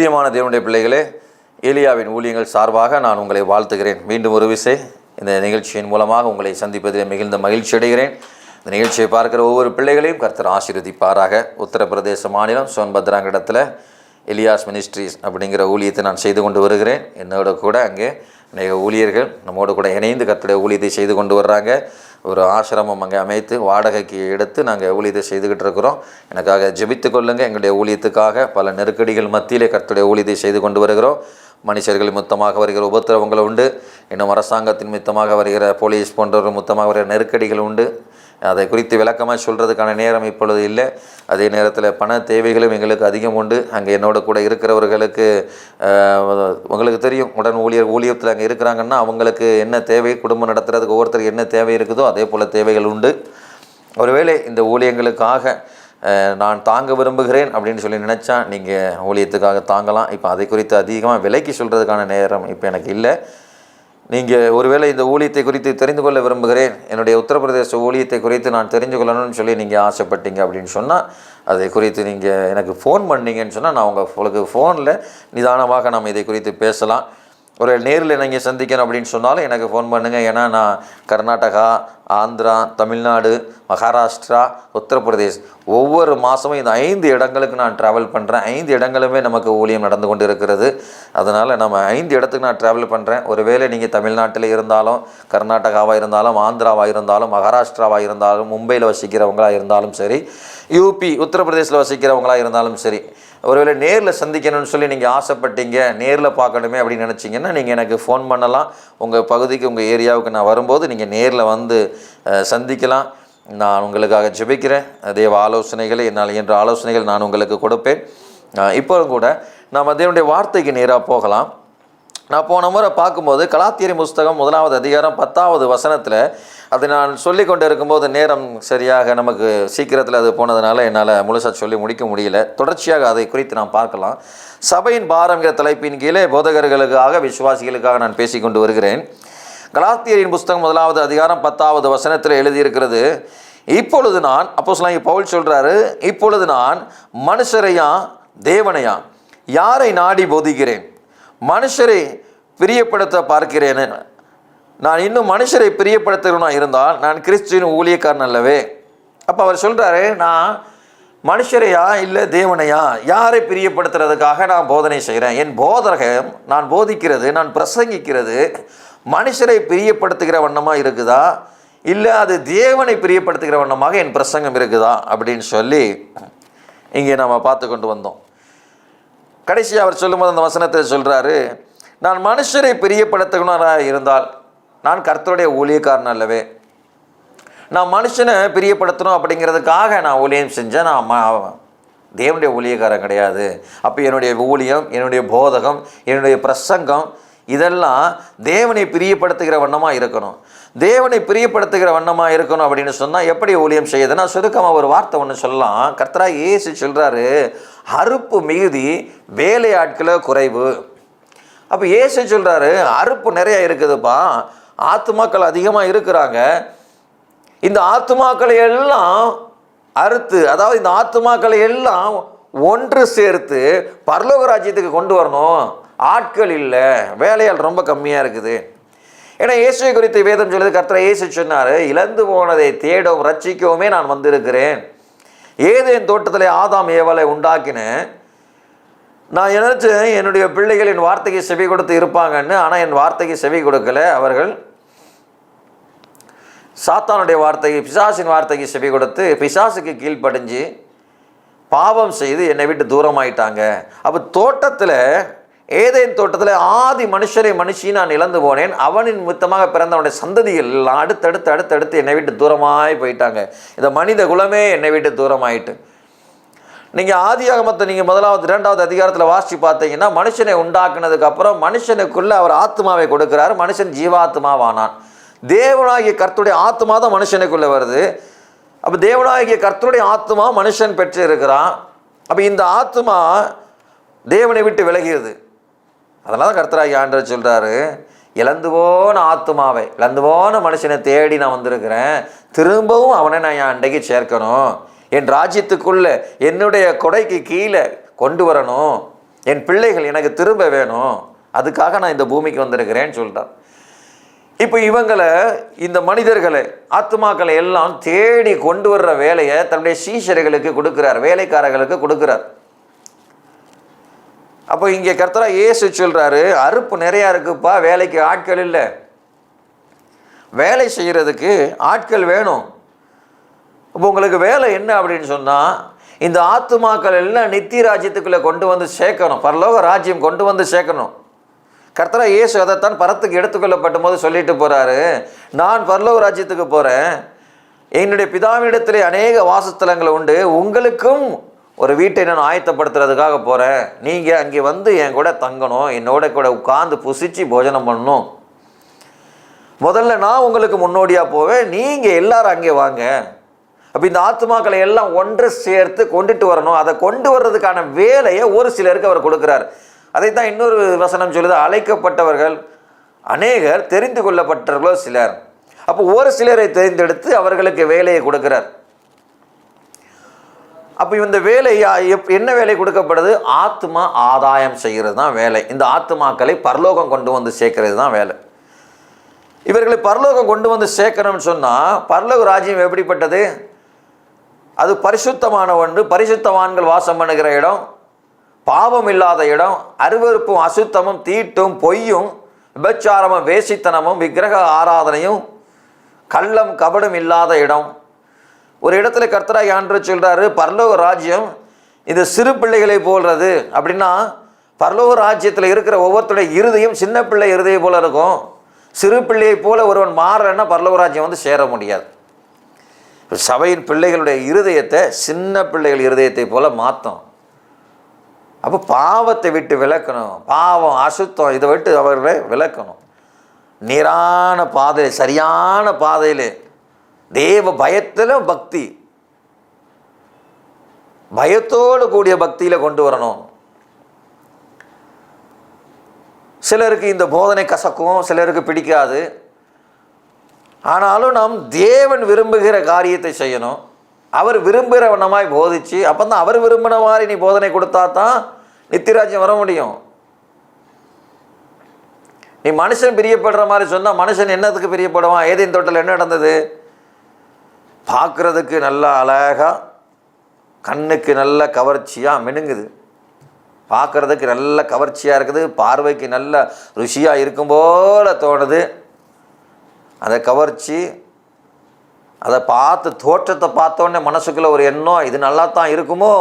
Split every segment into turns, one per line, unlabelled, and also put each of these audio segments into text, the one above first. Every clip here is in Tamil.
பிரியமான தேவனுடைய பிள்ளைகளே, எலியாவின் ஊழியங்கள் சார்பாக நான் உங்களை வாழ்த்துகிறேன். மீண்டும் ஒரு விசை இந்த நிகழ்ச்சியின் மூலமாக உங்களை சந்திப்பதில் மிகுந்த மகிழ்ச்சி அடைகிறேன். இந்த நிகழ்ச்சியை பார்க்கிற ஒவ்வொரு பிள்ளைகளையும் கர்த்தர் ஆசீர்வதிப்பாராக. உத்தரப்பிரதேச மாநிலம் சோன்பத்ராங்க இடத்துல எலியாஸ் மினிஸ்ட்ரிஸ் அப்படிங்கிற ஊழியத்தை நான் செய்து கொண்டு வருகிறேன். என்னோட கூட அங்கே அநேக ஊழியர்கள் நம்மோடு கூட இணைந்து கர்த்தருடைய ஊழியத்தை செய்து கொண்டு வர்றாங்க. ஒரு ஆசிரமம் அங்கே அமைத்து வாடகைக்கு எடுத்து நாங்கள் ஊழியத்தை செய்துக்கிட்டு இருக்கிறோம். எனக்காக ஜெபித்து கொள்ளுங்கள். எங்களுடைய ஊழியத்துக்காக பல நெருக்கடிகள் மத்தியிலே கர்த்தருடைய ஊழியத்தை செய்து கொண்டு வருகிறோம். மனுஷர்கள் மொத்தமாக வருகிற உபத்திரவங்கள் உண்டு. இன்னும் அரசாங்கத்தின் மொத்தமாக வருகிற போலீஸ் போன்றவர்கள் மொத்தமாக வருகிற நெருக்கடிகள் உண்டு. அதை குறித்து விளக்கமாக சொல்கிறதுக்கான நேரம் இப்பொழுது இல்லை. அதே நேரத்தில் பண தேவைகளும் எங்களுக்கு அதிகம் உண்டு. அங்கே என்னோட கூட இருக்கிறவர்களுக்கு உங்களுக்கு தெரியும், ஊழியத்தில் அங்கே இருக்கிறாங்கன்னா அவங்களுக்கு என்ன தேவை, குடும்பம் நடத்துறதுக்கு ஒவ்வொருத்தருக்கு என்ன தேவை இருக்குதோ அதே போல் தேவைகள் உண்டு. ஒருவேளை இந்த ஊழியங்களுக்காக நான் தாங்க விரும்புகிறேன் அப்படின்னு சொல்லி நினச்சா நீங்கள் ஊழியத்துக்காக தாங்கலாம். இப்போ அதை குறித்து அதிகமாக விலைக்கு சொல்கிறதுக்கான நேரம் இப்போ எனக்கு இல்லை. நீங்கள் ஒருவேளை இந்த ஊழியத்தை குறித்து தெரிந்து கொள்ள விரும்புகிறேன், என்னுடைய உத்தரப்பிரதேச ஊழியத்தை குறித்து நான் தெரிஞ்சு கொள்ளணும்னு சொல்லி நீங்கள் ஆசைப்பட்டீங்க அப்படின்னு சொன்னால் அதை குறித்து நீங்கள் எனக்கு ஃபோன் பண்ணிங்கன்னு சொன்னால் நான் உங்களுக்கு ஃபோனில் நிதானமாக நம்ம இதை குறித்து பேசலாம். ஒரு நேரில் நீங்கள் சந்திக்கணும் அப்படின்னு சொன்னாலும் எனக்கு ஃபோன் பண்ணுங்கள். ஏன்னா நான் கர்நாடகா, ஆந்திரா, தமிழ்நாடு, மகாராஷ்டிரா, உத்தரப்பிரதேஷ் ஒவ்வொரு மாதமும் இந்த 5 இடங்களுக்கு நான் ட்ராவல் பண்ணுறேன். 5 இடங்களுமே நமக்கு ஊழியம் நடந்து கொண்டு இருக்கிறது. அதனால் நம்ம 5 இடத்துக்கு நான் ட்ராவல் பண்ணுறேன். ஒருவேளை நீங்கள் தமிழ்நாட்டில் இருந்தாலும், கர்நாடகாவாக இருந்தாலும், ஆந்திராவாக இருந்தாலும், மகாராஷ்டிராவாக இருந்தாலும், மும்பையில் வசிக்கிறவங்களாக இருந்தாலும் சரி, யூபி உத்தரப்பிரதேசில் வசிக்கிறவங்களாக இருந்தாலும் சரி, ஒருவேளை நேரில் சந்திக்கணும்னு சொல்லி நீங்கள் ஆசைப்பட்டீங்க, நேரில் பார்க்கணுமே அப்படின்னு நினச்சிங்கன்னா நீங்கள் எனக்கு ஃபோன் பண்ணலாம். உங்கள் பகுதிக்கு, உங்கள் ஏரியாவுக்கு நான் வரும்போது நீங்கள் நேரில் வந்து சந்திக்கலாம். நான் உங்களுக்காக ஜெபிக்கிறேன். தேவ ஆலோசனைகளை, என்னால் என்ற ஆலோசனைகள் நான் உங்களுக்கு கொடுப்பேன். இப்போவும் கூட நாம் தேவனுடைய வார்த்தைக்கு நேராக போகலாம். நான் போன முறை பார்க்கும்போது கலாத்தியரின் புஸ்தகம் 1வது அதிகாரம் 10வது வசனத்தில் அதை நான் சொல்லி கொண்டு இருக்கும்போது நேரம் சரியாக நமக்கு சீக்கிரத்தில் அது போனதுனால என்னால் முழுசாக சொல்லி முடிக்க முடியல. தொடர்ச்சியாக அதை குறித்து நாம் பார்க்கலாம். சபையின் பாரம்ங்கிற தலைப்பின் கீழே போதகர்களுக்காக, விசுவாசிகளுக்காக நான் பேசிக்கொண்டு வருகிறேன். கலாத்தியரின் புஸ்தகம் 1வது அதிகாரம் 10வது வசனத்தில் எழுதியிருக்கிறது, இப்பொழுது நான், அப்போஸ்தலனாகிய பவுல் சொல்கிறாரு, இப்பொழுது நான் மனுஷரையா தேவனையா யாரை நாடி போதிக்கிறேன்? மனுஷரை பிரியப்படுத்த பார்க்கிறேன். நான் இன்னும் மனுஷரை பிரியப்படுத்துகிறவனா இருந்தால் நான் கிறிஸ்துவின் ஊழியக்காரன் அல்லவே. அப்போ அவர் சொல்கிறாரு, நான் மனுஷரையா இல்லை தேவனையா யாரை பிரியப்படுத்துறதுக்காக நான் போதனை செய்கிறேன்? என் போதகம், நான் போதிக்கிறது, நான் பிரசங்கிக்கிறது மனுஷரை பிரியப்படுத்துகிற வண்ணமாக இருக்குதா, இல்லை அது தேவனை பிரியப்படுத்துகிற வண்ணமாக என் பிரசங்கம் இருக்குதா அப்படின்னு சொல்லி இங்கே நம்ம பார்த்து கொண்டு வந்தோம். கடைசியாக அவர் சொல்லும்போது அந்த வசனத்தை சொல்கிறாரு, நான் மனுஷரை பிரியப்படுத்துகிறவனாக இருந்தால் நான் கர்த்தருடைய ஊழியக்காரன் அல்லவே. நான் மனுஷனை பிரியப்படுத்தணும் அப்படிங்கிறதுக்காக நான் ஊழியம் செஞ்சேன், நான் தேவனுடைய ஊழியக்காரன் கிடையாது. அப்போ என்னுடைய ஊழியம், என்னுடைய போதகம், என்னுடைய பிரசங்கம் இதெல்லாம் தேவனை பிரியப்படுத்துகிற வண்ணமாக இருக்கணும். தேவனை பிரியப்படுத்துகிற வண்ணமாக இருக்கணும் அப்படின்னு சொன்னால் எப்படி ஊழியம் செய்யுது? நான் சுருக்கமாக ஒரு வார்த்தை ஒன்று சொல்லலாம். கர்த்தராகிய இயேசு சொல்கிறாரு, அறுப்பு மிகுதி, வேலையாட்கள குறைவு. அப்போ இயேசு சொல்கிறாரு, அறுப்பு நிறைய இருக்குதுப்பா, ஆத்துமாக்கள் அதிகமாக இருக்கிறாங்க. இந்த ஆத்துமாக்களை எல்லாம் அறுத்து, அதாவது இந்த ஆத்துமாக்களை எல்லாம் ஒன்று சேர்த்து பரலோக ராஜ்யத்துக்கு கொண்டு வரணும். ஆட்கள் இல்லை, வேலையால் ரொம்ப கம்மியாக இருக்குது. ஏன்னா இயேசுவை குறித்து வேதம் சொல்லுது, கர்த்தர் இயேசு சொன்னார், இழந்து போனதை தேடவும் ரட்சிக்கவுமே நான் வந்திருக்கிறேன். ஏதேன் தோட்டத்தில் ஆதாம் ஏவாளை உண்டாக்கினேன். நான் நினைச்சேன் என்னுடைய பிள்ளைகள் என் வார்த்தைக்கு செவி கொடுத்து இருப்பாங்கன்னு. ஆனால் என் வார்த்தைக்கு செவி கொடுக்கல. அவர்கள் சாத்தானுடைய வார்த்தைக்கு, பிசாசின் வார்த்தைக்கு செவி கொடுத்து பிசாசுக்கு கீழ்ப்படிஞ்சு பாவம் செய்து என்னை விட்டு தூரமாயிட்டாங்க. அப்போ தோட்டத்தில், ஏதேன் தோட்டத்தில் ஆதி மனுஷரை மனுஷி நான் இழந்து போனேன். அவனின் மித்தமாக பிறந்தவனுடைய சந்ததிகள் எல்லாம் அடுத்தடுத்து என்னை விட்டு தூரமாகி போயிட்டாங்க. இந்த மனித குலமே என்னை விட்டு தூரமாயிட்டு. நீங்கள் ஆதியாகமத்தை நீங்கள் 1வது 2வது அதிகாரத்தில் வாசித்து பார்த்தீங்கன்னா, மனுஷனை உண்டாக்குனதுக்கு அப்புறம் மனுஷனுக்குள்ளே அவர் ஆத்மாவை கொடுக்குறாரு. மனுஷன் ஜீவாத்மாவானான். தேவனாகிய கர்த்தருடைய ஆத்மா தான் மனுஷனுக்குள்ளே வருது. அப்போ தேவனாகிய கர்த்தருடைய ஆத்மா மனுஷன் பெற்று இருக்கிறான். அப்போ இந்த ஆத்மா தேவனை விட்டு விலகிறது. அதனால தான் கர்த்தராகிய ஆண்டவர் சொல்கிறாரு, இழந்து போன ஆத்மாவை, இழந்து போன மனுஷனை தேடி நான் வந்திருக்கிறேன். திரும்பவும் அவனை நான் என் அண்டைக்கு சேர்க்கணும். என் ராஜ்யத்துக்குள்ளே என்னுடைய கொடைக்கு கீழே கொண்டு வரணும். என் பிள்ளைகள் எனக்கு திரும்ப வேணும், அதுக்காக நான் இந்த பூமிக்கு வந்திருக்கிறேன்னு சொல்கிறார். இப்போ இவங்களை, இந்த மனிதர்களை, ஆத்துமாக்களை எல்லாம் தேடி கொண்டு வர்ற வேலையை தன்னுடைய சீஷர்களுக்கு கொடுக்குறார், வேலைக்காரர்களுக்கு கொடுக்குறார். அப்போ இங்கே கர்த்தராகிய இயேசு சொல்கிறாரு, அறுப்பு நிறையா இருக்குப்பா, வேலைக்கு ஆட்கள் இல்லை, வேலை செய்கிறதுக்கு ஆட்கள் வேணும். இப்போ உங்களுக்கு வேலை என்ன அப்படின்னு சொன்னால், இந்த ஆத்துமாக்கள் எல்லாம் நித்திய ராஜ்யத்துக்குள்ளே கொண்டு வந்து சேர்க்கணும், பரலோக ராஜ்யம் கொண்டு வந்து சேர்க்கணும். கர்த்தராகிய இயேசு அதைத்தான் பரத்துக்கு எடுத்துக்கொள்ளப்படும் போது சொல்லிட்டு போகிறாரு, நான் பரலோக ராஜ்யத்துக்கு போகிறேன், என்னுடைய பிதாவினிடத்திலே அநேக வாசஸ்தலங்கள் உண்டு, உங்களுக்கும் ஒரு வீட்டை நான் ஆயத்தப்படுத்துறதுக்காக போகிறேன், நீங்கள் அங்கே வந்து என் கூட தங்கணும், என்னோட கூட உட்கார்ந்து புசிச்சு போஜனம் பண்ணணும். முதல்ல நான் உங்களுக்கு முன்னோடியாக போவேன், நீங்கள் எல்லாரும் அங்கே வாங்க. அப்போ இந்த ஆத்துமாக்களை எல்லாம் ஒன்று சேர்த்து கொண்டுட்டு வரணும். அதை கொண்டு வர்றதுக்கான வேலையை ஒரு சிலருக்கு அவர் கொடுக்குறார். அதைத்தான் இன்னொரு வசனம் சொல்லுது, அழைக்கப்பட்டவர்கள் அநேகர், தெரிந்து கொள்ளப்பட்டவர்களோ சிலர். அப்போ ஒரு சிலரை தெரிந்தெடுத்து அவர்களுக்கு வேலையை கொடுக்குறார். அப்போ இந்த வேலை என்ன வேலை கொடுக்கப்படுது? ஆத்மா ஆதாயம் செய்கிறது தான் வேலை. இந்த ஆத்துமாக்களை பரலோகம் கொண்டு வந்து சேர்க்கறது தான் வேலை. இவர்களை பரலோகம் கொண்டு வந்து சேர்க்கணும்னு சொன்னால், பரலோக ராஜ்யம் எப்படிப்பட்டது? அது பரிசுத்தமான ஒன்று, பரிசுத்தவான்கள் வாசம் பண்ணுகிற இடம், பாவம் இல்லாத இடம், அருவருப்பும் அசுத்தமும் தீட்டும் பொய்யும் விபச்சாரமும் வேசித்தனமும் விக்கிரக ஆராதனையும் கள்ளம் கபடும் இல்லாத இடம். ஒரு இடத்துல கர்த்தராகிய ஆண்டவர் சொல்கிறாரு, பரலோக ராஜ்யம் இது சிறு பிள்ளைகளை போல்றது. அப்படின்னா பரலோக ராஜ்யத்தில் இருக்கிற ஒவ்வொருத்தருடைய இருதயம் சின்ன பிள்ளை இருதயம் போல இருக்கும். சிறு பிள்ளையை போல ஒருவன் மாறுறன்னா பரலோக ராஜ்யம் வந்து சேர முடியாது. சபையின் பிள்ளைகளுடைய இருதயத்தை சின்ன பிள்ளைகள் இருதயத்தை போல மாற்றும். அப்போ பாவத்தை விட்டு விலக்கணும், பாவம் அசுத்தம் இதை விட்டு அவர்களை விலக்கணும். நேரான பாதையில், சரியான பாதையில், தேவ பயத்தில் பக்தி, பயத்தோடு கூடிய பக்தியில் கொண்டு வரணும். சிலருக்கு இந்த போதனை கசக்கும், சிலருக்கு பிடிக்காது. ஆனாலும் நாம் தேவன் விரும்புகிற காரியத்தை செய்யணும். அவர் விரும்புகிறவனமாய் போதிச்சு, அப்போ தான் அவர் விரும்பின மாதிரி நீ போதனை கொடுத்தா தான் நித்தியராஜ்யம் வர முடியும். நீ மனுஷன் பிரியப்படுற மாதிரி சொன்னால் மனுஷன் என்னத்துக்கு பிரியப்படுவான்? ஏதேன் தோட்டத்தில் என்ன நடந்தது? பார்க்குறதுக்கு நல்லா அழகாக, கண்ணுக்கு நல்ல கவர்ச்சியாக மினுங்குது, பார்க்குறதுக்கு நல்ல கவர்ச்சியாக இருக்குது, பார்வைக்கு நல்ல ருசியாக இருக்கும் போல தோணுது. அதை கவர்ச்சி, அதை பார்த்து தோற்றத்தை பார்த்தோன்னே மனசுக்குள்ளே ஒரு எண்ணம், இது நல்லா தான் இருக்குமோ,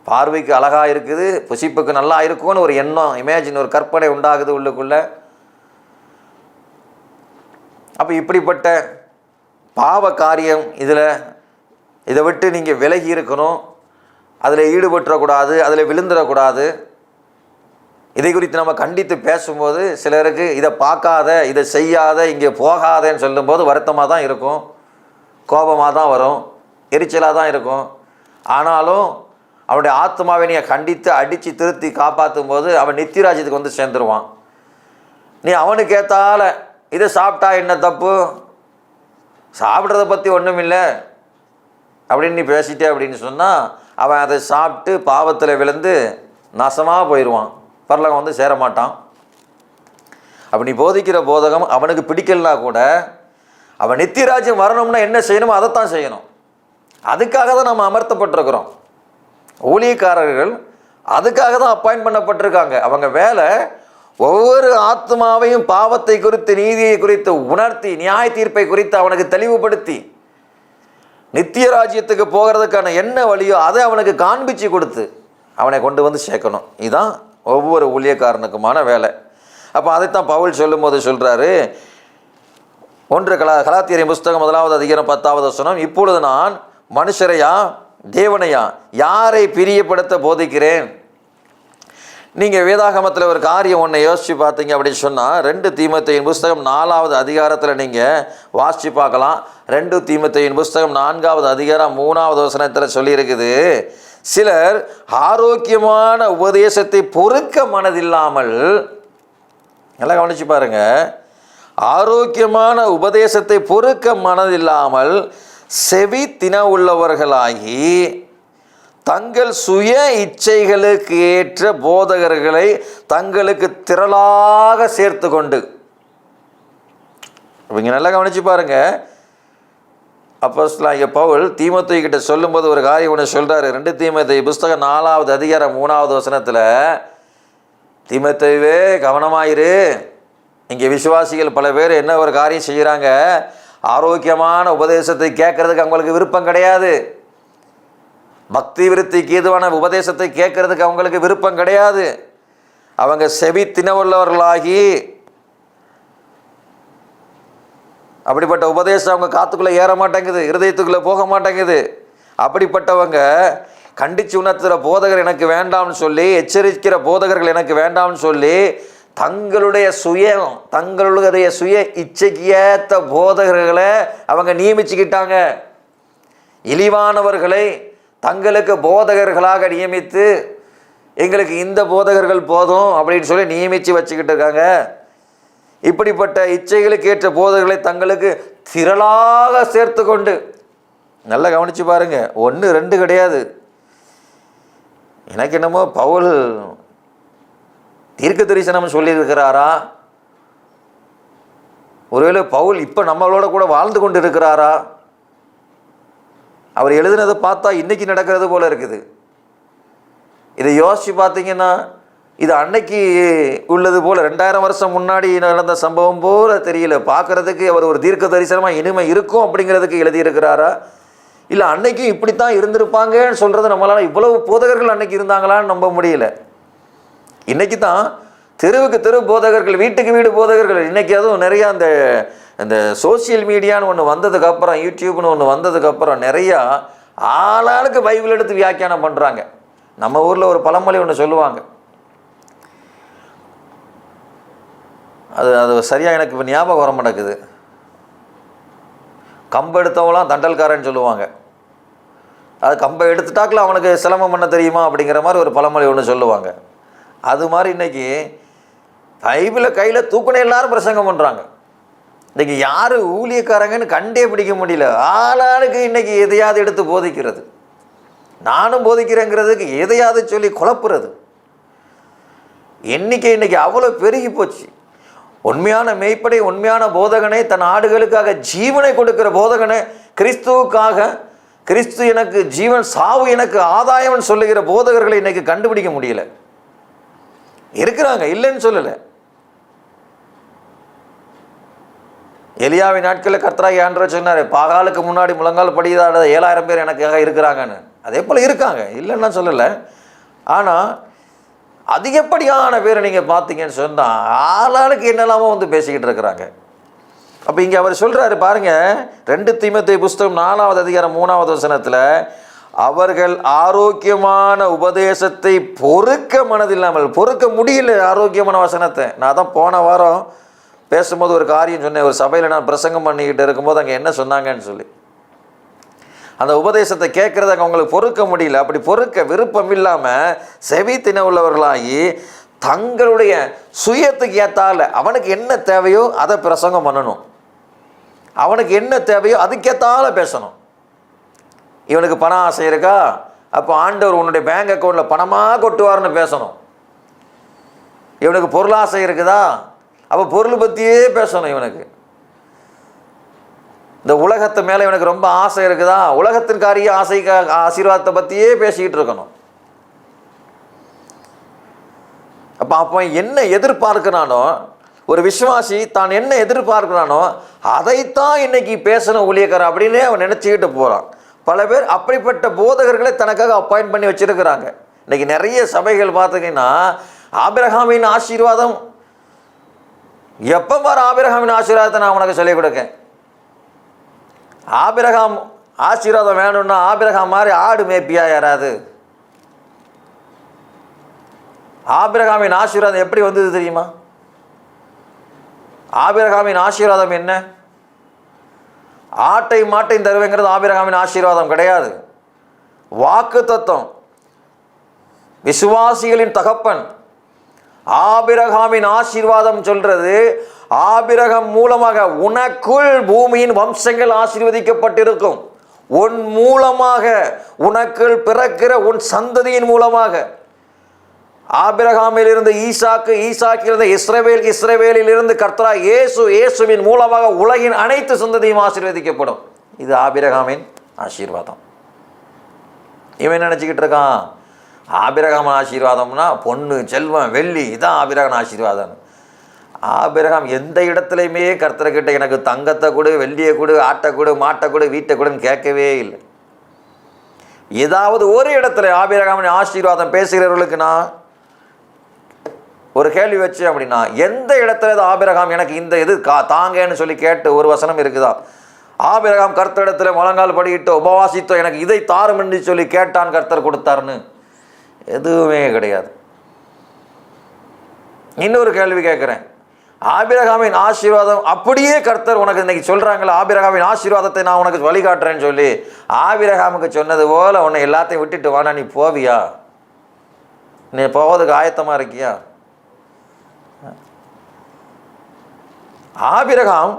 பார்வைக்கு அழகாக இருக்குது, புசிப்புக்கு நல்லா இருக்கும்னு ஒரு எண்ணம், இமேஜின், ஒரு கற்பனை உண்டாகுது உள்ளுக்குள்ளே. அப்போ இப்படிப்பட்ட பாவ காரியம் இதை விட்டு நீங்கள் விலகி இருக்கணும். அதில் ஈடுபட்டுறக்கூடாது, அதில் விழுந்துடக்கூடாது. இதை குறித்து நம்ம கண்டித்து பேசும்போது சிலருக்கு இதை பார்க்காத, இதை செய்யாத, இங்கே போகாதேன்னு சொல்லும்போது வருத்தமாக தான் இருக்கும், கோபமாக தான் வரும், எரிச்சலாக தான் இருக்கும். ஆனாலும் அவனுடைய ஆத்மாவை நீங்கள் கண்டித்து அடித்து திருத்தி காப்பாற்றும் போது அவன் நித்தியராஜ்யத்துக்கு வந்து சேர்ந்துருவான். நீ அவனுக்கு ஏற்றால இதை சாப்பிட்டா என்ன தப்பு, சாப்பிட்றத பற்றி ஒன்றும் இல்லை அப்படின்னு நீ பேசிட்டே அப்படின்னு சொன்னால் அவன் அதை சாப்பிட்டு பாவத்தில் விழுந்து நாசமாக போயிடுவான், பரலோகம் வந்து சேர மாட்டான். அப்படி நீ போதிக்கிற போதகம் அவனுக்கு பிடிக்கலனா கூட அவன் நித்தியராஜ்யம் வரணும்னா என்ன செய்யணுமோ அதைத்தான் செய்யணும். அதுக்காக தான் நம்ம அமர்த்தப்பட்டிருக்கிறோம். ஊழியக்காரர்கள் அதுக்காக தான் அப்பாயிண்ட் பண்ணப்பட்டிருக்காங்க. அவங்க வேலை ஒவ்வொரு ஆத்மாவையும் பாவத்தை குறித்து, நீதியை குறித்து உணர்த்தி, நியாய தீர்ப்பை குறித்து அவனுக்கு தெளிவுபடுத்தி, நித்திய ராஜ்யத்துக்கு போகிறதுக்கான என்ன வழியோ அதை அவனுக்கு காண்பிச்சு கொடுத்து அவனை கொண்டு வந்து சேர்க்கணும். இதுதான் ஒவ்வொரு ஊழியக்காரனுக்குமான வேலை. அப்போ அதைத்தான் பவுல் சொல்லும் போது சொல்கிறாரு, 1 கலாத்தியரின் புஸ்தகம் 1வது அதிகாரம் 10வது வசனம், இப்பொழுது நான் மனுஷரையா தேவனையா யாரை பிரியப்படுத்த போதிக்கிறேன்? நீங்கள் வேதாகமத்தில் ஒரு காரியம் ஒன்றை யோசித்து பார்த்தீங்க அப்படின்னு சொன்னால் 2 தீமோத்தேயின் புஸ்தகம் 4வது அதிகாரத்தில் நீங்கள் வாசித்து பார்க்கலாம். 2 தீமோத்தேயின் புஸ்தகம் 4வது அதிகாரம் 3வது வசனத்தில் சொல்லியிருக்குது, சிலர் ஆரோக்கியமான உபதேசத்தை பொறுக்க மனதில்லாமல், நல்லா கவனிச்சு பாருங்க, ஆரோக்கியமான உபதேசத்தை பொறுக்க மனதில்லாமல் செவி தின உள்ளவர்களாகி தங்கள் சுய இச்சைகளுக்கு ஏற்ற போதகர்களை தங்களுக்கு திரளாக சேர்த்து கொண்டு. இவங்க நல்லா கவனிச்சு பாருங்க. அப்போஸ்தலனாகிய பவுல் தீமோத்தேயு கிட்ட சொல்லும்போது ஒரு காரியம் ஒன்று சொல்றாரு. 2 தீமோத்தேயு புஸ்தகம் 4வது அதிகாரம் 3வது வசனத்தில், தீமோத்தேயுவே கவனமாயிரு, இங்கே விசுவாசிகள் பல பேர் என்ன ஒரு காரியம் செய்கிறாங்க, ஆரோக்கியமான உபதேசத்தை கேட்கறதுக்கு அவங்களுக்கு விருப்பம் கிடையாது, பக்தி விருத்திக்கு ஏதுவான உபதேசத்தை கேட்கறதுக்கு அவங்களுக்கு விருப்பம் கிடையாது. அவங்க செவி தினவுள்ளவர்களாகி அப்படிப்பட்ட உபதேசம் அவங்க காத்துக்குள்ளே ஏற மாட்டேங்குது, இருதயத்துக்குள்ளே போக மாட்டேங்குது. அப்படிப்பட்டவங்க கண்டித்து உணர்த்துகிற போதகர் எனக்கு வேண்டாம்னு சொல்லி, எச்சரிக்கிற போதகர்கள் எனக்கு வேண்டாம்னு சொல்லி, தங்களுடைய சுய இச்சைக்கு ஏற்ற போதகர்களை அவங்க நியமிச்சுக்கிட்டாங்க. இழிவானவர்களை தங்களுக்கு போதகர்களாக நியமித்து, எங்களுக்கு இந்த போதகர்கள் போதும் அப்படின்னு சொல்லி நியமித்து வச்சுக்கிட்டு இருக்காங்க. இப்படிப்பட்ட இச்சைகளுக்கு ஏற்ற போதகர்களை தங்களுக்கு திரளாக சேர்த்து கொண்டு. நல்லா கவனித்து பாருங்க, 1 2 கிடையாது. எனக்கு என்னமோ பவுல் தீர்க்க தரிசனம் சொல்லியிருக்கிறாரா, ஒருவேளை பவுல் இப்போ நம்மளோட கூட வாழ்ந்து கொண்டு இருக்கிறாரா? அவர் எழுதினதை பார்த்தா இன்னைக்கு நடக்கிறது போல இருக்குது. இதை யோசித்து பார்த்தீங்கன்னா இது அன்னைக்கு உள்ளது போல் 2000 வருஷம் முன்னாடி நடந்த சம்பவம் போல தெரியல. பார்க்குறதுக்கு அவர் ஒரு தீர்க்க தரிசனமாக இனிமை இருக்கும் அப்படிங்கிறதுக்கு எழுதியிருக்கிறாரா, இல்லை அன்னைக்கும் இப்படித்தான் இருந்திருப்பாங்கன்னு சொல்கிறது நம்மளால் இவ்வளவு போதகர்கள் அன்னைக்கு இருந்தாங்களான்னு நம்ப முடியல. இன்றைக்கி தான் தெருவுக்கு தெரு போதகர்கள், வீட்டுக்கு வீடு போதகர்கள். இன்றைக்கி அதுவும் நிறையா இந்த சோசியல் மீடியான்னு ஒன்று வந்ததுக்கப்புறம், யூடியூப்னு ஒன்று வந்ததுக்கப்புறம் நிறையா ஆளாளுக்கு பைபிள் எடுத்து வியாக்கியானம் பண்ணுறாங்க. நம்ம ஊரில் ஒரு பழமொழி ஒன்று சொல்லுவாங்க, அது சரியாக எனக்கு இப்போ ஞாபகம் வர மாட்டேங்குது. கம்பை எடுத்தவங்களாம் தண்டல்காரன்னு சொல்லுவாங்க. அது கம்பை எடுத்துட்டாக்கில் அவனுக்கு சிலம்பம் பண்ண தெரியுமா அப்படிங்கிற மாதிரி ஒரு பழமொழி ஒன்று சொல்லுவாங்க. அது மாதிரி இன்றைக்கி பைபிளை கையில் தூக்குனே எல்லாரும் பிரசங்கம் பண்ணுறாங்க. இன்றைக்கி யார் ஊழியக்காரங்கன்னு கண்டே பிடிக்க முடியல. ஆளாளுக்கு இன்றைக்கி எதையாவது எடுத்து போதிக்கிறது, நானும் போதிக்கிறேங்கிறதுக்கு எதையாவது சொல்லி குழப்புறது. எண்ணிக்கை இன்றைக்கி அவ்வளோ பெருகி போச்சு. உண்மையான மெய்ப்படை, உண்மையான போதகனை, தன் ஆடுகளுக்காக ஜீவனை கொடுக்கிற போதகனை, கிறிஸ்துவுக்காக, கிறிஸ்து எனக்கு ஜீவன், சாவு எனக்கு ஆதாயம்னு சொல்லுகிற போதகர்களை இன்றைக்கி கண்டுபிடிக்க முடியல. இருக்கிறாங்க, இல்லைன்னு சொல்லலை. எலியாவின் நாட்களில் கர்த்தராகிய ஆண்டவர் சொன்னார், பாகாலுக்கு முன்னாடி முழங்கால் படியாத 7000 பேர் எனக்காக இருக்கிறாங்கன்னு. அதே போல் இருக்காங்க, இல்லைன்னா சொல்லலை. ஆனால் அதிகப்படியான பேரை நீங்கள் பார்த்தீங்கன்னு சொன்னால் ஆளாளுக்கு என்னெல்லாமோ வந்து பேசிக்கிட்டு இருக்கிறாங்க. அப்போ இங்கே அவர் சொல்கிறாரு பாருங்கள், 2 தீமோத்தேயு புஸ்தகம் 4வது அதிகாரம் 3வது வசனத்தில், அவர்கள் ஆரோக்கியமான உபதேசத்தை பொறுக்க மனதில்லாமல், பொறுக்க முடியல ஆரோக்கியமான வசனத்தை. நான் தான் போன வாரம் பேசும்போது ஒரு காரியம் சொன்னேன். ஒரு சபையில் நான் பிரசங்கம் பண்ணிக்கிட்டு இருக்கும்போது அங்கே என்ன சொன்னாங்கன்னு சொல்லி, அந்த உபதேசத்தை கேட்குறதுக்கு அவங்களுக்கு பொறுக்க முடியல. அப்படி பொறுக்க விருப்பம் இல்லாமல் செவி தின உள்ளவர்களாகி தங்களுடைய சுயத்துக்கு ஏற்றால அவனுக்கு என்ன தேவையோ அதை பிரசங்கம் பண்ணணும், அவனுக்கு என்ன தேவையோ அதுக்கேற்றால பேசணும். இவனுக்கு பணம் ஆசை இருக்கா, அப்போ ஆண்டவர் உன்னுடைய பேங்க் அக்கௌண்ட்டில் பணமாக கொட்டுவார்னு பேசணும். இவனுக்கு பொருளாசை இருக்குதா, அப்போ பொருள் பற்றியே பேசணும். இவனுக்கு இந்த உலகத்து மேலே இவனுக்கு ரொம்ப ஆசை இருக்குதா, உலகத்தின் காரிய ஆசீர்வாதத்தை பற்றியே பேசிக்கிட்டு இருக்கணும். அப்போ என்ன எதிர்பார்க்கிறானோ, ஒரு விசுவாசி தான் என்ன எதிர்பார்க்கிறானோ அதைத்தான் இன்னைக்கு பேசணும் ஊழியக்காரன் அப்படின்னே அவன் நினச்சிக்கிட்டு போகிறான். பல பேர் அப்படிப்பட்ட போதகர்களை தனக்காக அப்பாயிண்ட் பண்ணி வச்சிருக்கிறாங்க. இன்னைக்கு நிறைய சபைகள் பார்த்தீங்கன்னா, ஆபிரகாமின் ஆசீர்வாதம், எப்போ பாரு ஆபிரகாமின் ஆசீர்வாதத்தை நான் உனக்கு சொல்லிக் கொடுக்கேன். ஆபிரகாம் ஆசீர்வாதம் வேணும்னா ஆபிரகாம் மாதிரி ஆடு மேய்ப்பியா யாராவது? ஆபிரகாமின் ஆசீர்வாதம் எப்படி வந்தது தெரியுமா? ஆபிரகாமின் ஆசீர்வாதம் என்ன? ஆட்டை மாட்டையும் தருவேங்கிறது ஆபிரகாமின் ஆசீர்வாதம் கிடையாது. வாக்கு தத்தம், விசுவாசிகளின் தகப்பன் ஆபிரகாமின் ஆசீர்வாதம் சொல்றது, ஆபிரகாம் மூலமாக உனக்குள் பூமியின் வம்சங்கள் ஆசீர்வதிக்கப்பட்டிருக்கும், உன் மூலமாக, உனக்குள் பிறக்கிற உன் சந்ததியின் மூலமாக. ஆபிரகாமில் இருந்து ஈசாக்கு, ஈசாக்கிலிருந்து இஸ்ரவேல், இஸ்ரவேலில் இருந்து கர்த்தராகிய இயேசு, இயேசுவின் மூலமாக உலகின் அனைத்து சந்ததியும் ஆசீர்வதிக்கப்படும். இது ஆபிரகாமின் ஆசீர்வாதம். இவன் நினச்சிக்கிட்டு இருக்கான் ஆபிரகாம் ஆசீர்வாதம்னா பொண்ணு, செல்வம், வெள்ளி, இதான் ஆபிரகாம் ஆசீர்வாதம். ஆபிரகாம் எந்த இடத்துலையுமே கர்த்தர்கிட்ட எனக்கு தங்கத்தை கொடு, வெள்ளியை கொடு, ஆட்டை கொடு, மாட்டை கொடு, வீட்டை கொடுன்னு கேட்கவே இல்லை. ஏதாவது ஒரு இடத்துல ஆபிரகாமின் ஆசீர்வாதம் பேசுகிறவர்களுக்கு நான் ஒரு கேள்வி வச்சு அப்படின்னா, எந்த இடத்துல ஆபிரகாம் எனக்கு இந்த இது தாங்கன்னு சொல்லி கேட்டு ஒரு வசனம் இருக்குதா? ஆபிரகாம் கர்த்தரிடத்துல முழங்கால் படிக்கிட்டு உபவாசித்தோ எனக்கு இதை தாரும் என்று சொல்லி கேட்டான், கர்த்தர் கொடுத்தாருன்னு எதுவுமே கிடையாது. இன்னொரு கேள்வி கேட்குறேன், ஆபிரகாமின் ஆசீர்வாதம் அப்படியே கர்த்தர் உனக்கு இன்னைக்கு சொல்கிறாங்களா, ஆபிரகாமின் ஆசீர்வாதத்தை நான் உனக்கு வழிகாட்டுறேன்னு சொல்லி ஆபிரகாமுக்கு சொன்னது போல் உன்னை எல்லாத்தையும் விட்டுட்டு வானா, நீ போவியா? நீ போவதுக்கு ஆயத்தமாக இருக்கியா? ஆபிரகாம்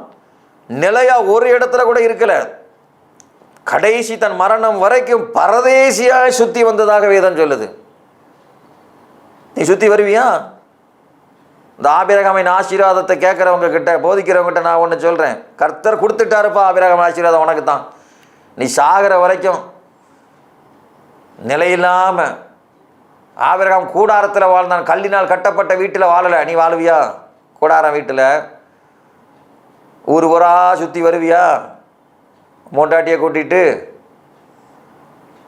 நிலையா ஒரு இடத்துல கூட இருக்கல. கடைசி தன் மரணம் வரைக்கும் பரதேசியாக சுற்றி வந்ததாக வேதம் சொல்லுது. நீ சுற்றி வருவியா? இந்த ஆபிரகாமின் ஆசீர்வாதத்தை கேட்குறவங்க கிட்ட, போதிக்கிறவங்க கிட்ட நான் ஒன்று சொல்கிறேன், கர்த்தர் கொடுத்துட்டாருப்பா ஆபிரகாம் ஆசீர்வாதம் உனக்கு தான். நீ சாகிற வரைக்கும் நிலையில்லாமல், ஆபிரகாம் கூடாரத்தில் வாழ்ந்தான், கல்லினால் கட்டப்பட்ட வீட்டில் வாழலை. நீ வாழுவியா? கூடாரம் வீட்டில் ஊர் ஊரா சுற்றி வருவியா? மோட்டாட்டியை கூட்டிட்டு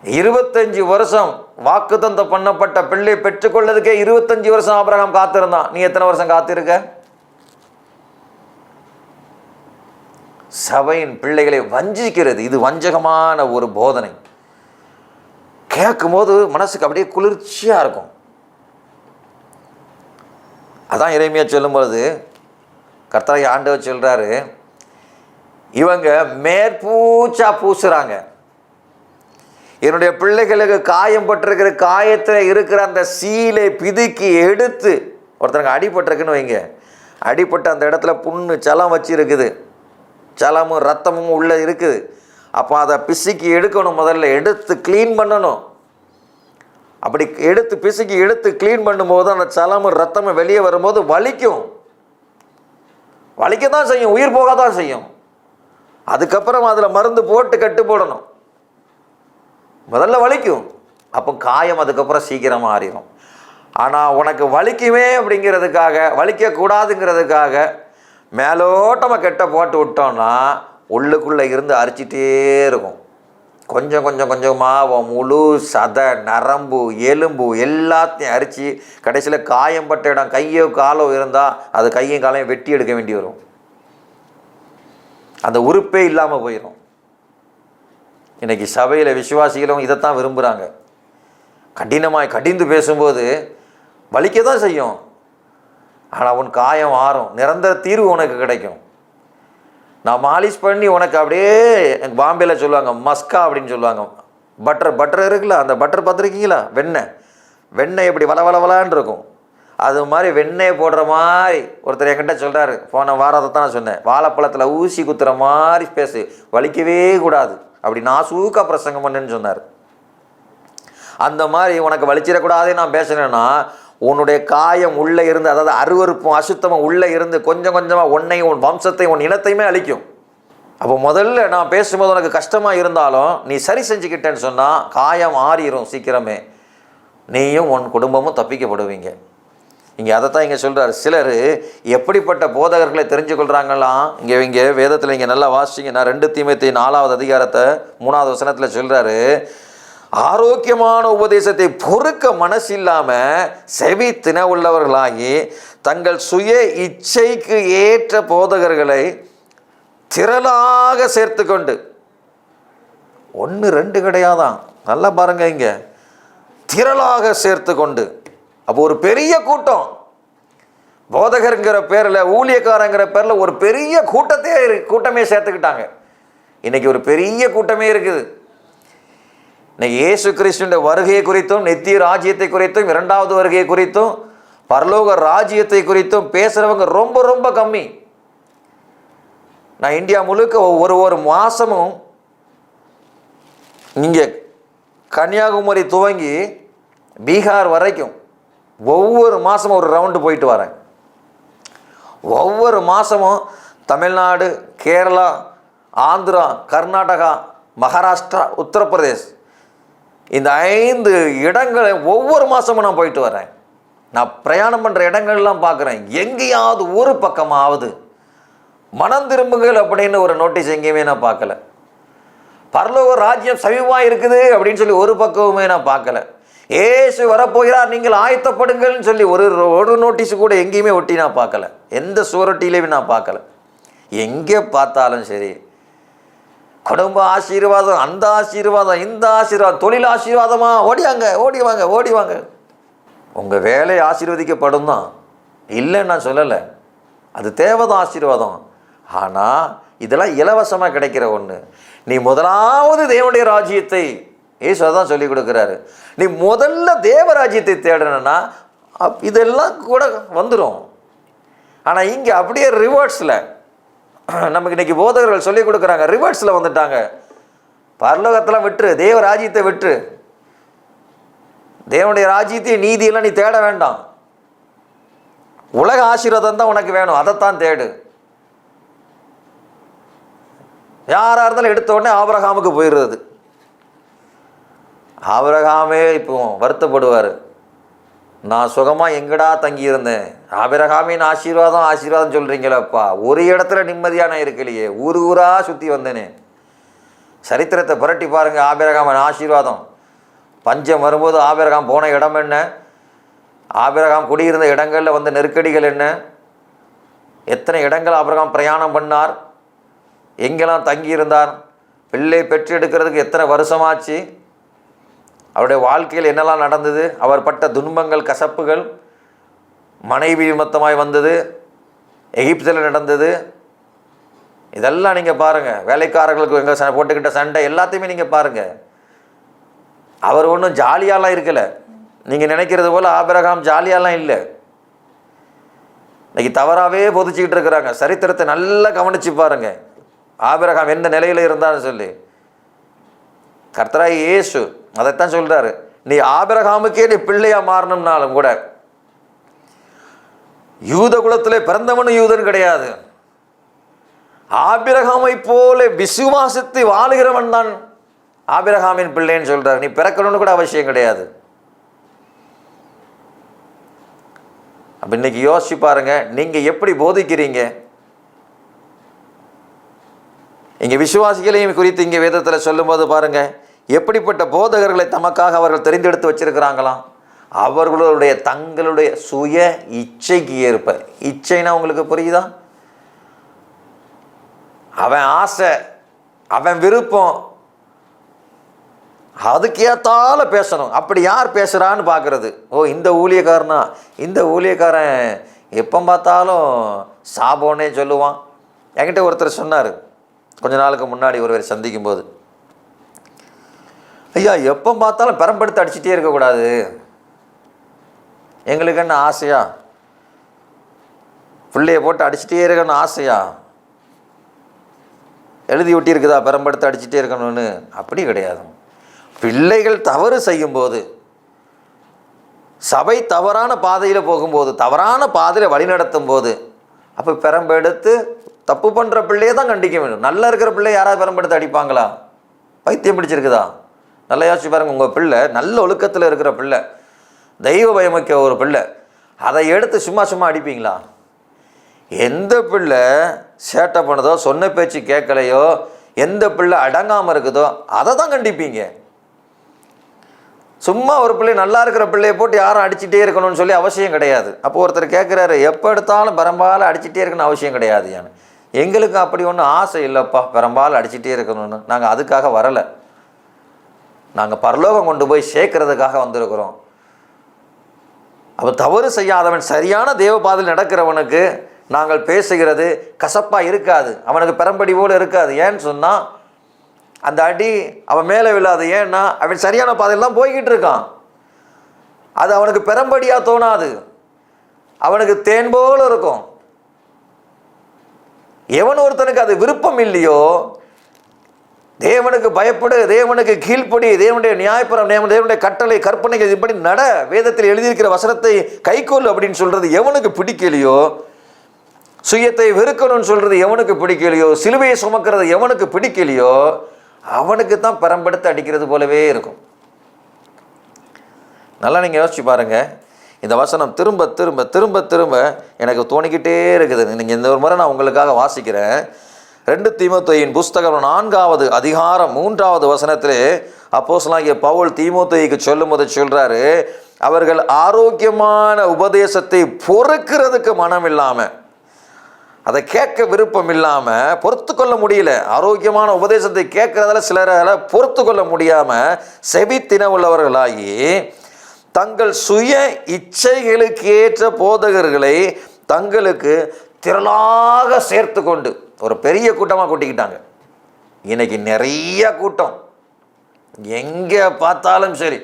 25 வருஷம் வாக்குத்தத்தம் பண்ணப்பட்ட பிள்ளை பெற்றுக்கொள்ளதுக்கே 25 வருஷம் ஆபிரகாம் காத்திருந்தான். நீ எத்தனை வருஷம் காத்திருக்க? சபையின் பிள்ளைகளை வஞ்சிக்கிறது இது வஞ்சகமான ஒரு போதனை. கேட்கும் போது மனசுக்கு அப்படியே குளிர்ச்சியாக இருக்கும். அதான் எரேமியா சொல்லும்போது கர்த்தரை ஆண்டவர் சொல்கிறாரு, இவங்க மேற்பூச்சா பூசுகிறாங்க, என்னுடைய பிள்ளைகளுக்கு காயம் பட்டிருக்கிற காயத்தில் இருக்கிற அந்த சீலை பிதுக்கி எடுத்து, ஒருத்தருக்கு அடிபட்டிருக்குன்னு வைங்க, அடிப்பட்ட அந்த இடத்துல புண்ணு சலம் வச்சு இருக்குது, சலமும் ரத்தமும் உள்ளே இருக்குது. அப்போ அதை பிசுக்கி எடுக்கணும், முதல்ல எடுத்து க்ளீன் பண்ணணும். அப்படி எடுத்து பிசுக்கி எடுத்து க்ளீன் பண்ணும்போது அந்த சலமும் ரத்தமும் வெளியே வரும்போது வலிக்கும், வலிக்க தான் செய்யும், உயிர் போக தான் செய்யும். அதுக்கப்புறம் அதில் மருந்து போட்டு கட்டு போடணும். முதல்ல வலிக்கும், அப்போ காயம் அதுக்கப்புறம் சீக்கிரமாக ஆறிடும். ஆனால் உனக்கு வலிக்குமே அப்படிங்கிறதுக்காக, வலிக்கக்கூடாதுங்கிறதுக்காக மேலோட்டமாக கெட்ட போட்டு விட்டோம்னா உள்ளுக்குள்ளே இருந்து அரிச்சிட்டே இருக்கும். கொஞ்சம் கொஞ்சம் கொஞ்சமாக முழு சதை, நரம்பு, எலும்பு எல்லாத்தையும் அரித்து கடைசியில் காயம்பட்ட இடம் கையோ காலோ இருந்தால் அது கையும் காலையும் வெட்டி எடுக்க வேண்டி வரும். அந்த உறுப்பே இல்லாமல் போயிடும். இன்றைக்கி சபையில் விசுவாசிகளும் இதைத்தான் விரும்புகிறாங்க. கடினமாய் கடிந்து பேசும்போது வலிக்க தான் செய்யும், ஆனால் உன் காயம் ஆறும், நிரந்தர தீர்வு உனக்கு கிடைக்கும். நான் மாலிஷ் பண்ணி உனக்கு அப்படியே, பாம்பேயில் சொல்லுவாங்க மஸ்கா அப்படின்னு சொல்லுவாங்க, பட்டர் இருக்குல்ல, அந்த பட்டர் பார்த்துருக்கீங்களா? வெண்ணெய் எப்படி வளவளவலான்னு இருக்கும், அது மாதிரி வெண்ணெய் போடுற மாதிரி ஒருத்தர் என்கிட்ட சொல்கிறாரு, போன வாரத்தை தான் நான் சொன்னேன், வாழைப்பழத்தில் ஊசி குத்துற மாதிரி பேசு, வலிக்கவே கூடாது, அப்படி நான் சூக்கா பிரசங்கம் பண்ணுன்னு சொன்னார். அந்த மாதிரி உனக்கு வலிச்சிடக்கூடாதே நான் பேசுனேன்னா உன்னுடைய காயம் உள்ளே இருந்து, அதாவது அருவருப்பும் அசுத்தமும் உள்ளே இருந்து கொஞ்சம் கொஞ்சமாக உன்னையும் உன் வம்சத்தையும் உன் இனத்தையுமே அழிக்கும். அப்போ முதல்ல நான் பேசும்போது உனக்கு கஷ்டமாக இருந்தாலும் நீ சரி செஞ்சுக்கிட்டேன்னு சொன்னால் காயம் ஆறிடும் சீக்கிரமே, நீயும் உன் குடும்பமும் தப்பிக்கப்படுவீங்க. இங்கே அதைத்தான் இங்கே சொல்கிறார். சிலர் எப்படிப்பட்ட போதகர்களை தெரிஞ்சு கொள்கிறாங்களாம். இங்கே வேதத்தில் இங்கே நல்லா வாசிச்சிங்க, நான் 2 தீமோத்தேயு 4வது அதிகாரத்தை 3வது வசனத்தில் சொல்கிறாரு, ஆரோக்கியமான உபதேசத்தை பொறுக்க மனசு இல்லாமல் செவி தின உள்ளவர்களாகி தங்கள் சுய இச்சைக்கு ஏற்ற போதகர்களை திரளாக சேர்த்து கொண்டு, 1 2 கிடையாதான், நல்லா பாருங்க, இங்கே திரளாக சேர்த்து கொண்டு. அப்போ ஒரு பெரிய கூட்டம், போதகருங்கிற பேரில், ஊழியக்காரங்கிற பேரில் ஒரு பெரிய கூட்டமே சேர்த்துக்கிட்டாங்க. இன்னைக்கு ஒரு பெரிய கூட்டமே இருக்குது. இன்னைக்கு இயேசு கிறிஸ்துவின் வருகையை குறித்தும், நித்திய ராஜ்யத்தை குறித்தும், 2வது வருகையை குறித்தும், பரலோக ராஜ்யத்தை குறித்தும் பேசுகிறவங்க ரொம்ப ரொம்ப கம்மி. நான் இந்தியா முழுக்க ஒரு மாதமும் இங்கே கன்னியாகுமரி துவங்கி பீகார் வரைக்கும் ஒவ்வொரு மாதமும் ஒரு ரவுண்டு போயிட்டு வரேன். ஒவ்வொரு மாதமும் தமிழ்நாடு, கேரளா, ஆந்திரா, கர்நாடகா, மகாராஷ்டிரா, உத்தரப்பிரதேஷ், இந்த 5 இடங்களை ஒவ்வொரு மாதமும் நான் போயிட்டு வரேன். நான் பிரயாணம் பண்ணுற இடங்கள்லாம் பார்க்குறேன். எங்கேயாவது ஒரு பக்கமாவது மனம் திரும்புங்கள் அப்படின்னு ஒரு நோட்டீஸ் எங்கேயுமே நான் பார்க்கல. பரலோக ராஜ்யம் சமீபமாக இருக்குது அப்படின்னு சொல்லி ஒரு பக்கமுமே நான் பார்க்கல. ஏசு வரப்போகிறார், நீங்கள் ஆயத்தப்படுங்கள்னு சொல்லி ஒரு நோட்டீஸு கூட எங்கேயுமே ஒட்டி நான் பார்க்கல. எந்த சுவரொட்டியிலையும் நான் பார்க்கல. எங்கே பார்த்தாலும் சரி குடும்ப ஆசீர்வாதம், அந்த ஆசீர்வாதம், இந்த ஆசீர்வாதம், தொழில் ஆசீர்வாதமா, ஓடிவாங்க ஓடிவாங்க ஓடிவாங்க. உங்கள் வேலை ஆசீர்வதிக்கப்படும் தான், இல்லைன்னு நான் சொல்லலை, அது தேவைதான் ஆசீர்வாதம். ஆனால் இதெல்லாம் இலவசமாக கிடைக்கிற ஒன்று. நீ முதலாவது தேவனுடைய ராஜ்யத்தை, ஏசு அதான் சொல்லி கொடுக்குறாரு, நீ முதல்ல தேவராஜ்யத்தை தேடணும்னா இதெல்லாம் கூட வந்துடும். ஆனால் இங்கே அப்படியே ரிவர்ஸில் நமக்கு இன்றைக்கி போதகர்கள் சொல்லி கொடுக்குறாங்க, ரிவர்ஸில் வந்துட்டாங்க. பரலோகத்தெல்லாம் விட்டுரு, தேவராஜ்யத்தை விட்டுரு, தேவனுடைய ராஜ்யத்தையும் நீதியெல்லாம் நீ தேட வேண்டாம், உலக ஆசீர்வாதம் தான் உனக்கு வேணும், அதைத்தான் தேடு. யாராக இருந்தாலும் எடுத்த உடனே ஆபிரகாமுக்கு போயிடுறது. ஆபிரகாமே இப்போ வருத்தப்படுவார், நான் சுகமாக எங்கடா தங்கியிருந்தேன், ஆபிரகாமின் ஆசீர்வாதம் ஆசீர்வாதம் சொல்கிறீங்களப்பா, ஒரு இடத்துல நிம்மதியான இருக்கலையே, ஊராக சுற்றி வந்தேனே. சரித்திரத்தை புரட்டி பாருங்கள். ஆபிரகாமின் ஆசீர்வாதம், பஞ்சம் வரும்போது ஆபிரகாம் போன இடம் என்ன, ஆபிரகாம் குடியிருந்த இடங்களில் வந்த நெருக்கடிகள் என்ன, எத்தனை இடங்கள் ஆபிரகாம் பிரயாணம் பண்ணார், எங்கெல்லாம் தங்கியிருந்தார், பிள்ளை பெற்றெடுக்கிறதுக்கு எத்தனை வருஷமாச்சு, அவருடைய வாழ்க்கையில் என்னெல்லாம் நடந்தது, அவர் பட்ட துன்பங்கள், கசப்புகள், மனைவி நிமித்தமாய் வந்தது, எகிப்தில் நடந்தது, இதெல்லாம் நீங்கள் பாருங்கள். வேலைக்காரர்களுக்கு எங்கே போட்டுக்கிட்ட சண்டை எல்லாத்தையுமே நீங்கள் பாருங்கள். அவர் ஒன்றும் ஜாலியாலாம் இருக்கலை, நீங்கள் நினைக்கிறது போல் ஆபிரகாம் ஜாலியாலாம் இல்லை. இன்னைக்கு தவறாகவே பொதிச்சிக்கிட்டு இருக்கிறாங்க. சரித்திரத்தை நல்லா கவனித்து பாருங்கள், ஆபிரகாம் எந்த நிலையில் இருந்தான்னு சொல்லி. கர்த்தராகிய இயேசு அதைத்தான் சொல்கிறாரு, நீ ஆபிரகாமுக்கே நீ பிள்ளையாக மாறணும்னாலும் கூட, யூத குலத்தில் பிறந்தவனும் யூதன் கிடையாது, ஆபிரகாமை போல விசுவாசித்து வாழுகிறவன் தான் ஆபிரகாமின் பிள்ளைன்னு சொல்கிறார். நீ பிறக்கணும்னு கூட அவசியம் கிடையாது. அப்போ இன்னைக்கு யோசிச்சு பாருங்க, நீங்கள் எப்படி போதிக்கிறீங்க? இங்கே விசுவாசிகளையும் குறித்து இங்கே வேதத்தில் சொல்லும்போது பாருங்கள், எப்படிப்பட்ட போதகர்களை தமக்காக அவர்கள் தெரிந்தெடுத்து வச்சிருக்கிறாங்களாம். அவர்களுடைய தங்களுடைய சுய இச்சைக்கு ஏற்ப, இச்சைனா உங்களுக்கு புரியுதா? அவன் ஆசை, அவன் விருப்பம், அதுக்கேத்தால பேசணும். அப்படி யார் பேசுகிறான்னு பார்க்குறது. ஓ, இந்த ஊழியக்காரனா, இந்த ஊழியக்காரன் எப்போ பார்த்தாலும் சாபோன்னே சொல்லுவான். என்கிட்ட ஒருத்தர் சொன்னார் கொஞ்ச நாளுக்கு முன்னாடி, ஒருவர் சந்திக்கும் போது, ஐயா எப்போ பார்த்தாலும் பெரம்பெடுத்து அடிச்சுட்டே இருக்கக்கூடாது, எங்களுக்கு என்ன ஆசையா, பிள்ளையை போட்டு அடிச்சுட்டே இருக்கணும்னு ஆசையா, எழுதி ஒட்டி இருக்குதா பெரம்பெடுத்து அடிச்சுட்டே இருக்கணும்னு? அப்படி கிடையாது. பிள்ளைகள் தவறு செய்யும்போது, சபை தவறான பாதையில் போகும்போது, தவறான பாதையில் வழிநடத்தும் போது, அப்போ பெரம்பெடுத்து தப்பு பண்ணுற பிள்ளையை தான் கண்டிக்க வேண்டும். நல்லா இருக்கிற பிள்ளை யாராவது பெரம்பெடுத்து அடிப்பாங்களா? பைத்தியம் பிடிச்சிருக்குதா? நல்லா யோசிச்சு பாருங்கள். உங்கள் பிள்ளை நல்ல ஒழுக்கத்தில் இருக்கிற பிள்ளை, தெய்வ பயமிக்க ஒரு பிள்ளை, அதை எடுத்து சும்மா சும்மா அடிப்பீங்களா? எந்த பிள்ளை சேட்டை பண்ணுதோ, சொன்ன பேச்சு கேட்கலையோ, எந்த பிள்ளை அடங்காமல் இருக்குதோ அதை தான் கண்டிப்பீங்க. சும்மா ஒரு பிள்ளை நல்லா இருக்கிற பிள்ளையை போட்டு யாரும் அடிச்சுட்டே இருக்கணும்னு சொல்லி அவசியம் கிடையாது. அப்போ ஒருத்தர் கேட்குறாரு, எப்போ எடுத்தாலும் பெரும்பாலும் அடிச்சுட்டே இருக்கணும்னு அவசியம் கிடையாது. ஏன்னு எங்களுக்கு அப்படி ஒன்றும் ஆசை இல்லைப்பா, பெரும்பாலும் அடிச்சுட்டே இருக்கணும்னு. நாங்கள் அதுக்காக வரலை, நாங்கள் பரலோகம் கொண்டு போய் சேர்க்கறதுக்காக வந்திருக்கிறோம். அப்போ தவறு செய்யாதவன், சரியான தேவ பாதையில் நடக்கிறவனுக்கு நாங்கள் பேசுகிறது கசப்பாக இருக்காது, அவனுக்கு பெரம்படி போல இருக்காது. ஏன்னு சொன்னால் அந்த அடி அவன் மேலே விழாது. ஏன்னா அவன் சரியான பாதையில் தான் போய்கிட்டு இருக்கான். அது அவனுக்கு பெரம்படியாக தோணாது, அவனுக்கு தேன் போல இருக்கும். எவன் ஒருத்தனுக்கு அது விருப்பம் இல்லையோ, தேவனுக்கு பயப்படு, தேவனுக்கு கீழ்ப்படி, தேவனுடைய நியாயப்பிரம், தேவனுடைய கட்டளை கற்பனைகள் இப்படி நட, வேதத்தில் எழுதியிருக்கிற வசனத்தை கைக்கொள் அப்படின்னு சொல்றது எவனுக்கு பிடிக்கலையோ, சுயத்தை வெறுக்கணும்னு சொல்றது எவனுக்கு பிடிக்கலையோ, சிலுவையை சுமக்கிறது எவனுக்கு பிடிக்கலையோ, அவனுக்கு தான் பெரம்பெடுத்து அடிக்கிறது போலவே இருக்கும். நல்லா நீங்கள் யோசிச்சு பாருங்க. இந்த வசனம் திரும்ப திரும்ப திரும்ப திரும்ப எனக்கு தோணிக்கிட்டே இருக்குது. நீங்கள் இந்த ஒரு முறை நான் உங்களுக்காக வாசிக்கிறேன். 2 தீமோத்தேயுவின் புஸ்தகம் 4வது அதிகாரம் 3வது வசனத்திலே அப்போஸ்தலனாகிய பவுல் தீமோத்தேயுக்கு சொல்லும்போது சொல்றாரு, அவர்கள் ஆரோக்கியமான உபதேசத்தை பொறுக்கிறதுக்கு மனம் இல்லாமல், அதை கேட்க விருப்பம் இல்லாமல், பொறுத்து கொள்ள முடியல. ஆரோக்கியமான உபதேசத்தை கேட்கறதால சிலரால் பொறுத்து கொள்ள முடியாமல் செவித்தின உள்ளவர்களாகி தங்கள் சுய இச்சைகளுக்கு ஏற்ற போதகர்களை தங்களுக்கு திரளாக சேர்த்து கொண்டு ஒரு பெரிய கூட்டமாக கூட்டிக்கிட்டாங்க. இன்னைக்கு நிறைய கூட்டம், எங்கே பார்த்தாலும் சரி.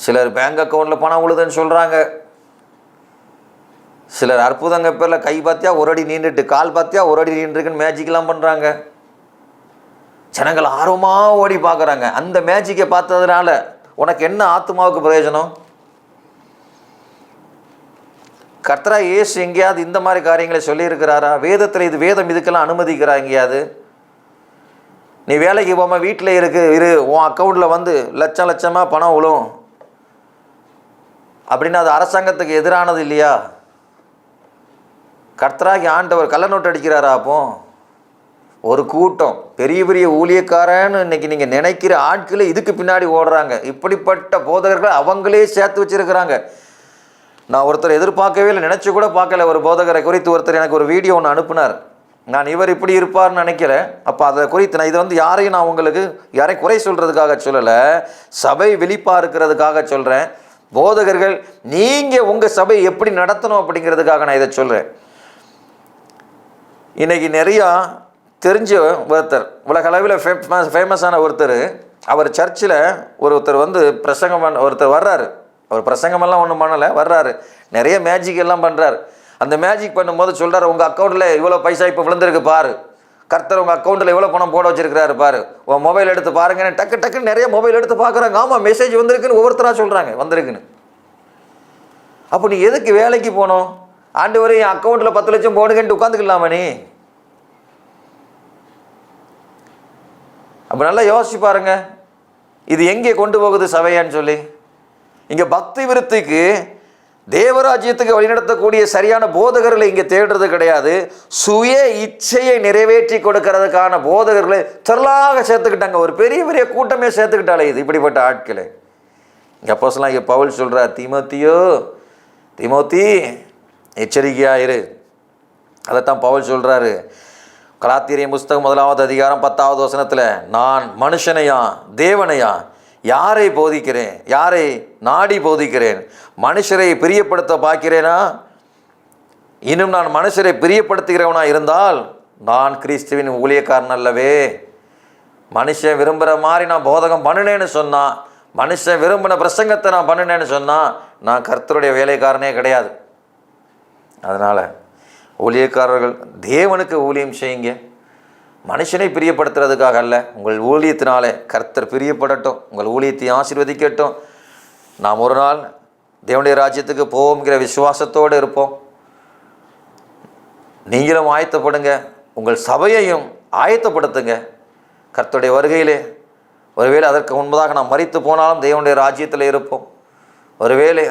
சிலர் பேங்க் அக்கௌண்ட்டில் பணம் உழுதுன்னு சொல்கிறாங்க. சிலர் அற்புதங்க பேரில் கை பார்த்தியா ஒரு அடி நீண்டுட்டு, கால் பார்த்தியா ஒரு அடி நீண்டுருக்குன்னு மேஜிக்லாம் பண்ணுறாங்க. ஜனங்கள் ஆர்வமாக ஓடி பார்க்குறாங்க. அந்த மேஜிக்கை பார்த்ததுனால உனக்கு என்ன ஆத்மாவுக்கு பிரயோஜனம்? கர்த்தரா இயேசு எங்கேயாவது இந்த மாதிரி காரியங்களை சொல்லியிருக்கிறாரா? வேதத்தில் இது வேதம் இதுக்கெல்லாம் அனுமதிக்கிறா எங்கேயாவது? நீ வேலைக்கு போகாமல் வீட்டில் இரு, உன் அக்கௌண்ட்டில் வந்து லட்சம் லட்சமாக பணம் விழும் அப்படின்னு அது அரசாங்கத்துக்கு எதிரானது இல்லையா? கர்த்தராகி ஆண்டவர் கள்ள நோட்டு அடிக்கிறாரா? அப்போ ஒரு கூட்டம் பெரிய பெரிய ஊழியக்காரன்னு இன்னைக்கு நீங்கள் நினைக்கிற ஆட்களே இதுக்கு பின்னாடி ஓடுறாங்க. இப்படிப்பட்ட போதகர்கள் அவங்களே சேர்த்து வச்சிருக்கிறாங்க. நான் ஒருத்தர் எதிர்பார்க்கவே இல்லை, நினச்சி கூட பார்க்கல. ஒரு போதகரை குறித்து ஒருத்தர் எனக்கு ஒரு வீடியோ ஒன்று அனுப்புனார். நான் இவர் இப்படி இருப்பார்னு நினைக்கிறேன். அப்போ அதை குறித்து நான் இதை யாரையும் நான் உங்களுக்கு யாரையும் குறை சொல்கிறதுக்காக சொல்லலை, சபை விழிப்பாக இருக்கிறதுக்காக சொல்கிறேன். போதகர்கள் நீங்கள் உங்கள் சபை எப்படி நடத்தணும் அப்படிங்கிறதுக்காக நான் இதை சொல்கிறேன். இன்றைக்கி நிறையா தெரிஞ்ச ஒருத்தர், உலகளவில் ஃபேமஸான ஒருத்தர், அவர் சர்ச்சில் ஒருத்தர் பிரசங்கம் ஒருத்தர் வர்றாரு. அவர் பிரசங்கமெல்லாம் ஒன்றும் பண்ணலை, வர்றாரு, நிறைய மேஜிக் எல்லாம் பண்ணுறாரு. அந்த மேஜிக் பண்ணும்போது சொல்கிறார், உங்கள் அக்கௌண்ட்டில் இவ்வளோ பைசா இப்போ விழுந்திருக்கு பாரு, கர்த்தர் உங்கள் அக்கௌண்ட்டில் எவ்வளோ பணம் போட வச்சிருக்கிறாரு பாரு, உன் மொபைல் எடுத்து பாருங்கன்னு டக்குன்னு நிறைய மொபைல் எடுத்து பார்க்குறாங்க. ஆமாம், மெசேஜ் வந்திருக்குன்னு ஒவ்வொருத்தராக சொல்கிறாங்க, வந்திருக்குன்னு. அப்போ நீ எதுக்கு வேலைக்கு போகணும்? ஆண்டவரே என் அக்கௌண்ட்டில் 10 லட்சம் போடுங்கன்ட்டு உட்காந்துக்கலாமா நீ? அப்போ நல்லா யோசிச்சு பாருங்க, இது எங்கே கொண்டு போகுது சபையான்னு சொல்லி. இங்கே பக்தி விருத்திக்கு, தேவராஜ்யத்துக்கு வழிநடத்தக்கூடிய சரியான போதகர்களை இங்கே தேடுறது கிடையாது. சுய இச்சையை நிறைவேற்றி கொடுக்கறதுக்கான போதகர்களை திரளாக சேர்த்துக்கிட்டாங்க. ஒரு பெரிய பெரிய கூட்டமே சேர்த்துக்கிட்டாலே இது இப்படிப்பட்ட ஆட்களை. இங்கே அப்போஸ்தலன் இங்கே பவுல் சொல்கிறார், தீமோத்தி எச்சரிக்கையாயிரு. அதைத்தான் பவுல் சொல்கிறாரு கலாத்தியரின் புஸ்தகம் 1வது அதிகாரம் 10வது வசனத்தில், நான் மனுஷனையா தேவனையா யாரை போதிக்கிறேன், யாரை நாடி போதிக்கிறேன்? மனுஷரை பிரியப்படுத்த பார்க்கிறேனா? இன்னும் நான் மனுஷரை பிரியப்படுத்துகிறவனா இருந்தால் நான் கிறிஸ்துவின் ஊழியக்காரன் அல்லவே. மனுஷன் விரும்புகிற மாதிரி நான் போதகம் பண்ணினேன்னு சொன்னால், மனுஷன் விரும்பின பிரசங்கத்தை நான் பண்ணினேன்னு சொன்னால், நான் கர்த்தருடைய வேலைக்காரனே கிடையாது. அதனால் ஊழியக்காரர்கள் தேவனுக்கு ஊழியம் செய்யுங்க, மனுஷனை பிரியப்படுத்துறதுக்காக அல்ல. உங்கள் ஊழியத்தினாலே கர்த்தர் பிரியப்படட்டும், உங்கள் ஊழியத்தை ஆசீர்வதிக்கட்டும். நாம் ஒரு நாள் தேவனுடைய ராஜ்யத்துக்கு போவோங்கிற விசுவாசத்தோடு இருப்போம். நீங்களும் ஆயத்தப்படுங்க, உங்கள் சபையையும் ஆயத்தப்படுத்துங்க. கர்த்தருடைய வருகையிலே ஒருவேளை அதற்கு முன்பதாக நாம் மரித்து போனாலும் தேவனுடைய ராஜ்யத்தில் இருப்போம். ஒருவேளை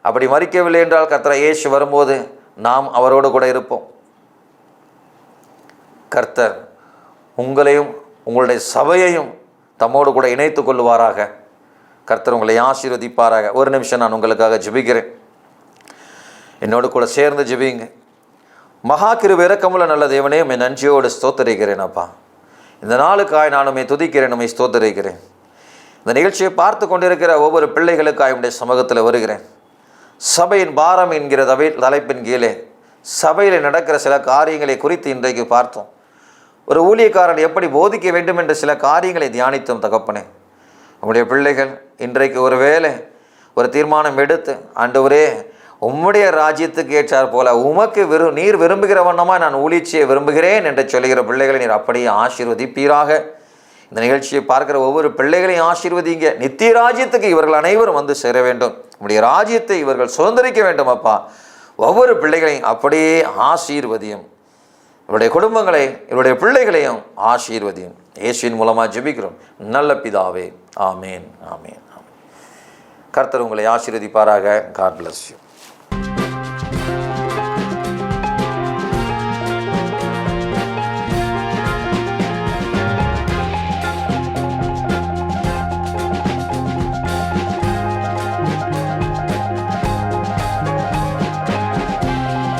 அப்படி மரிக்கவில்லை என்றால் கர்த்தர் இயேசு வரும்போது நாம் அவரோடு கூட இருப்போம். கர்த்தர் உங்களையும் உங்களுடைய சபையையும் தம்மோடு கூட இணைத்து கொள்வாராக. கர்த்தர் உங்களை ஆசீர்வதிப்பாராக. ஒரு நிமிஷம் நான் உங்களுக்காக ஜெபிக்கிறேன், என்னோடு கூட சேர்ந்து ஜெபிங்க. மகா கிருபை இரக்கமுள்ள நல்ல தேவனே, உம்மை நன்றியோடு ஸ்தோத்தரிக்கிறேன் அப்பா. இந்த நாளுக்காய் நான் உம்மை துதிக்கிறேன், உம்மை ஸ்தோத்தரிக்கிறேன். இந்த நிகழ்ச்சியை பார்த்து கொண்டிருக்கிற ஒவ்வொரு பிள்ளைகளுக்காய் உம்முடைய சமூகத்தில் வருகிறேன். சபையின் பாரம் என்கிற தலைப்பின் கீழே சபையில் நடக்கிற சில காரியங்களை குறித்து இன்றைக்கு பார்த்தோம். ஒரு ஊழியக்காரன் எப்படி போதிக்க வேண்டும் என்ற சில காரியங்களை தியானித்தோம் தகப்பனே. உம்முடைய பிள்ளைகள் இன்றைக்கு ஒரு தீர்மானம் எடுத்து, ஆண்டவரே உம்முடைய ராஜ்யத்துக்கு ஏற்றார் போல உமக்கு நீர் விரும்புகிற வண்ணமாக நான் ஊழியச்சியை விரும்புகிறேன் என்று சொல்லுகிற பிள்ளைகளை நீர் அப்படியே ஆசீர்வதிப்பீராக. இந்த நிகழ்ச்சியை பார்க்குற ஒவ்வொரு பிள்ளைகளையும் ஆசீர்வதிங்க. நித்திய ராஜ்யத்துக்கு இவர்கள் அனைவரும் வந்து சேர வேண்டும். உடைய ராஜ்யத்தை இவர்கள் சுதந்திரிக்க வேண்டும் அப்பா. ஒவ்வொரு பிள்ளைகளையும் அப்படியே ஆசீர்வதியும். இவருடைய குடும்பங்களை, இவருடைய பிள்ளைகளையும் ஆசீர்வதியும். இயேசுவின் மூலமாக ஜெபிக்கிறோம் நல்ல பிதாவே. ஆமேன், ஆமேன், ஆமேன். கர்த்தர் உங்களை ஆசீர்வதிப்பாராக. God bless you.